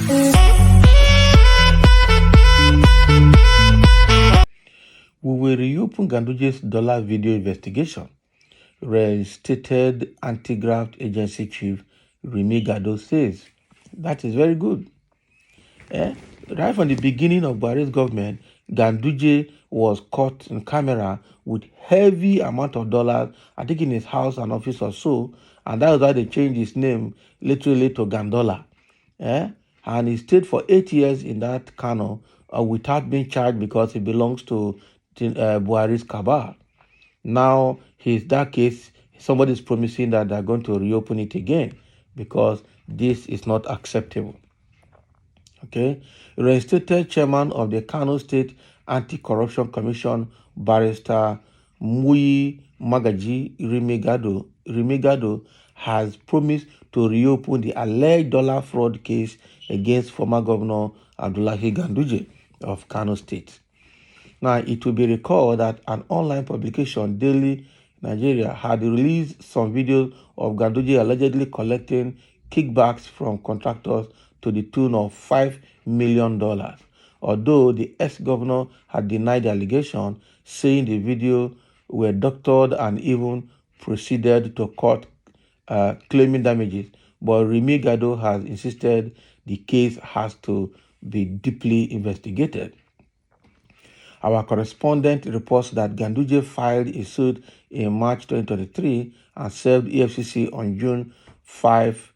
We will reopen Ganduje's dollar video investigation, reinstated anti-graft agency chief Remi Gado says. That is very good. Right from the beginning of Buhari's government, Ganduje was caught in camera with heavy amount of dollars, I think in his house and office or so, and that was why they changed his name literally to Gandola. And he stayed for 8 years in that Kano without being charged because he belongs to Buhari's cabal. Now, that case, somebody is promising that they're going to reopen it again because this is not acceptable. Okay, reinstated chairman of the Kano State Anti-Corruption Commission, Barrister Muyi Magaji Rimigado has promised to reopen the alleged dollar fraud case against former Governor Abdullahi Ganduje of Kano State. Now, it will be recalled that an online publication, Daily Nigeria, had released some videos of Ganduje allegedly collecting kickbacks from contractors to the tune of $5 million. Although the ex-governor had denied the allegation, saying the video were doctored and even proceeded to court claiming damages. But Remi Gado has insisted the case has to be deeply investigated. Our correspondent reports that Ganduje filed a suit in March 2023 and served EFCC on June 5th,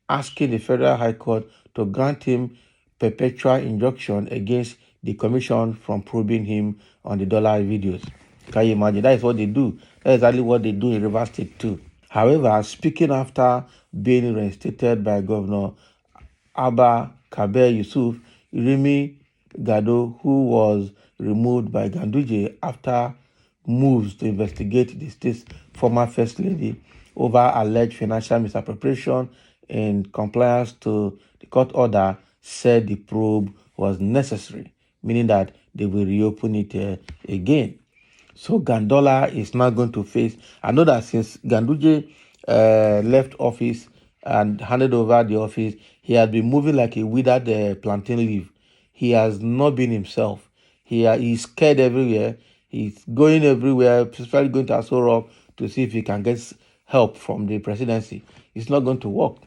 asking the Federal High Court to grant him perpetual injunction against the commission from probing him on the dollar videos. Can you imagine? That is what they do. That is exactly what they do in Rivers State too. However, speaking after being reinstated by Governor Abba Kabir Yusuf, Remi Gado, who was removed by Ganduje after moves to investigate the state's former First Lady over alleged financial misappropriation in compliance to the court order, said the probe was necessary, meaning that they will reopen it again. So Gandola is now going to face, I know that since Ganduje left office and handed over the office, he has been moving like a withered plantain leaf. He has not been himself. He's scared everywhere. He's going everywhere, especially going to Aso Rock to see if he can get help from the presidency. It's not going to work.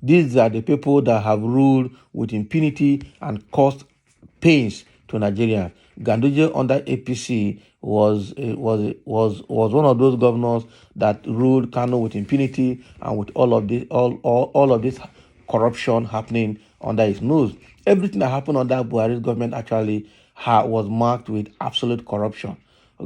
These are the people that have ruled with impunity and caused pains to Nigeria. Ganduje under APC was one of those governors that ruled Kano with impunity and with all of this corruption happening under his nose. Everything that happened under Buhari's government actually was marked with absolute corruption.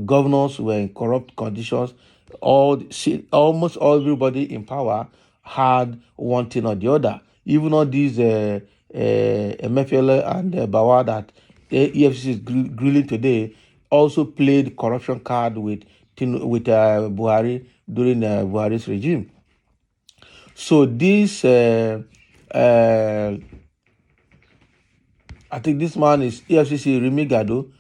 Governors were in corrupt conditions. Almost everybody in power had one thing or the other. Even all these Emefiele and Bawa that the EFCC is grilling today also played corruption card with Buhari during Buhari's regime. So this, I think this man is EFCC Remi Gado,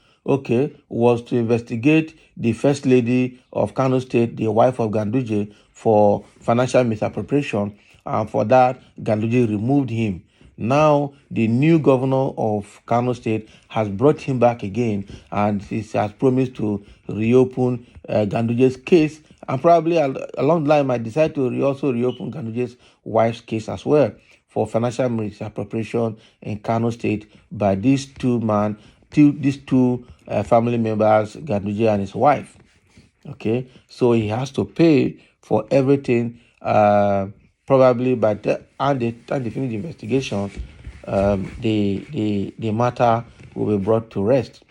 was to investigate the First Lady of Kano State, the wife of Ganduje, for financial misappropriation. And for that, Ganduje removed him. Now, the new governor of Kano State has brought him back again, and he has promised to reopen Ganduje's case, and probably along the line might decide to also reopen Ganduje's wife's case as well for financial misappropriation in Kano State by these two family members, Ganduje and his wife. Okay, so he has to pay for everything. Probably by the time they finish the investigation, the matter will be brought to rest.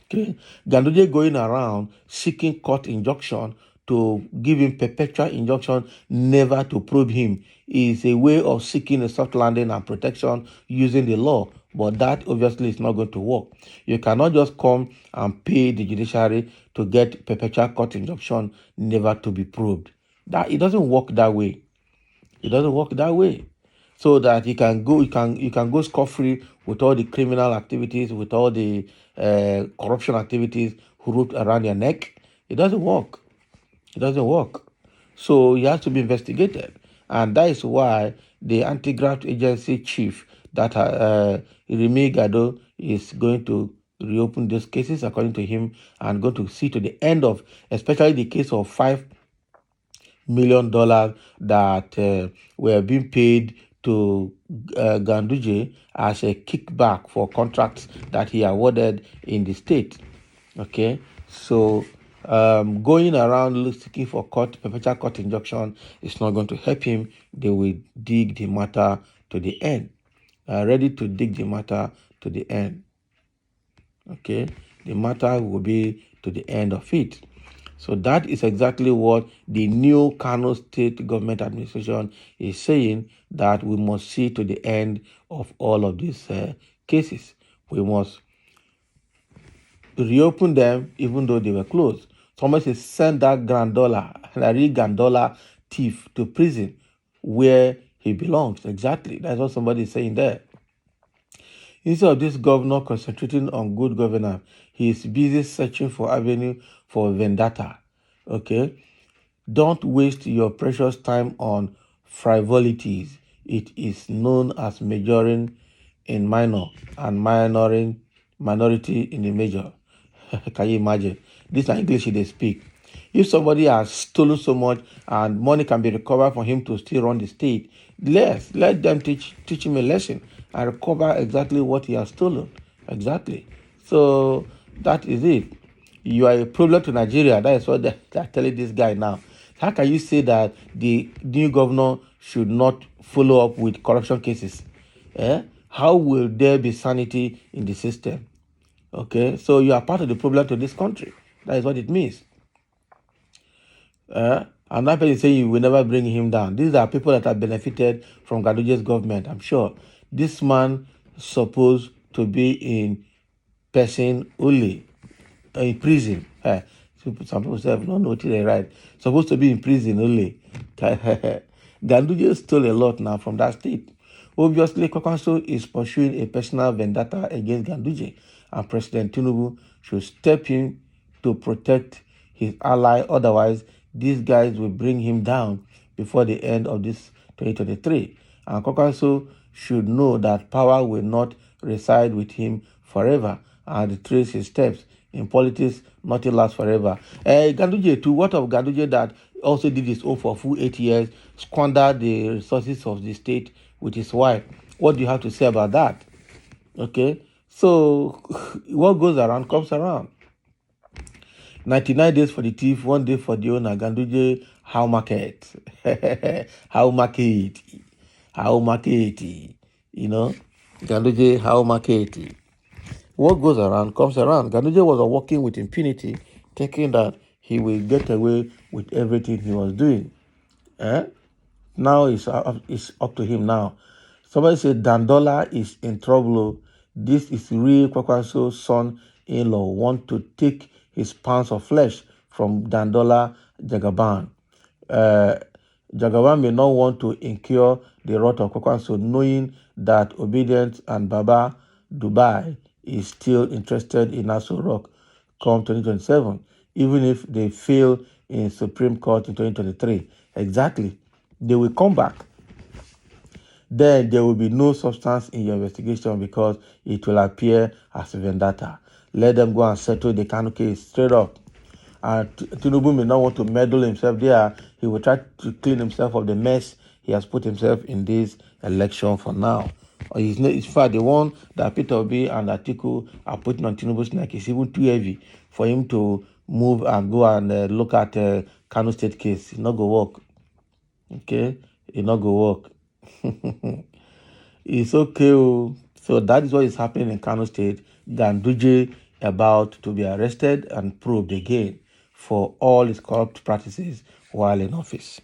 Okay, Ganduje going around seeking court injunction to give him perpetual injunction never to probe him is a way of seeking a soft landing and protection using the law. But that obviously is not going to work. You cannot just come and pay the judiciary to get perpetual court injunction never to be probed. It doesn't work that way. It doesn't work that way. So that you can go scot-free with all the criminal activities, with all the corruption activities wrapped around your neck. It doesn't work. It doesn't work. So he has to be investigated. And that is why the anti-graft agency chief, that Remy Gado, is going to reopen those cases according to him, and going to see to the end of, especially the case of $5 million that were being paid to Ganduje as a kickback for contracts that he awarded in the state. Okay, so going around seeking for perpetual court injunction is not going to help him. They will dig the matter to the end. Ready to dig the matter to the end. Okay, the matter will be to the end of it. So that is exactly what the new Kano State Government Administration is saying, that we must see to the end of all of these cases. We must reopen them even though they were closed. Somebody says send that Gandola thief to prison where he belongs. Exactly. That's what somebody is saying there. Instead of this governor concentrating on good governance, he is busy searching for avenue for vendetta. Okay? Don't waste your precious time on frivolities. It is known as majoring in minor and minority in the major. Can you imagine? This is English they speak. If somebody has stolen so much and money can be recovered for him to still run the state, let them teach him a lesson and recover exactly what he has stolen. Exactly. So that is it. You are a problem to Nigeria. That is what they're telling this guy now. How can you say that the new governor should not follow up with corruption cases? How will there be sanity in the system? Okay, so you are part of the problem to this country. That is what it means. And that person is saying you will never bring him down. These are people that have benefited from Ganduje's government, I'm sure. This man is supposed to be in person only, in prison. Some people say, no, no, they right. Supposed to be in prison only. Ganduje stole a lot now from that state. Obviously, Kwankwaso is pursuing a personal vendetta against Ganduje, and President Tinubu should step in to protect his ally. Otherwise, these guys will bring him down before the end of this 2023. And Kwankwaso should know that power will not reside with him forever, and retrace his steps. In politics, nothing lasts forever. Ganduje too, what of Ganduje that also did his own for full 8 years, squandered the resources of the state with his wife? What do you have to say about that? Okay, so what goes around comes around. 99 days for the thief, 1 day for the owner. Ganduje, how market? How market? How market? You know, Ganduje, how market? What goes around comes around. Ganduje was working with impunity, thinking that he will get away with everything he was doing. Now it's up to him now. Somebody said Dandola is in trouble. This is real Kwakwaso's son-in-law want to take his pounds of flesh from Dandola Jagaban. Jagaban may not want to incur the wrath of Kwakwaso, knowing that Obedient and Baba Dubai is still interested in Aso Rock come 2027, even if they fail in Supreme Court in 2023. Exactly. They will come back. Then there will be no substance in your investigation because it will appear as a vendetta. Let them go and settle the Kano case straight up. And Tinubu may not want to meddle himself there. He will try to clean himself of the mess he has put himself in this election for now. In fact, the one that Peter Obi and Atiku are putting on Tinubu's neck is even too heavy for him to move and go and look at Kano State case. It's not going to work. Okay? It's not going to work. It's okay. So that is what is happening in Kano State. Ganduje about to be arrested and probed again for all his corrupt practices while in office.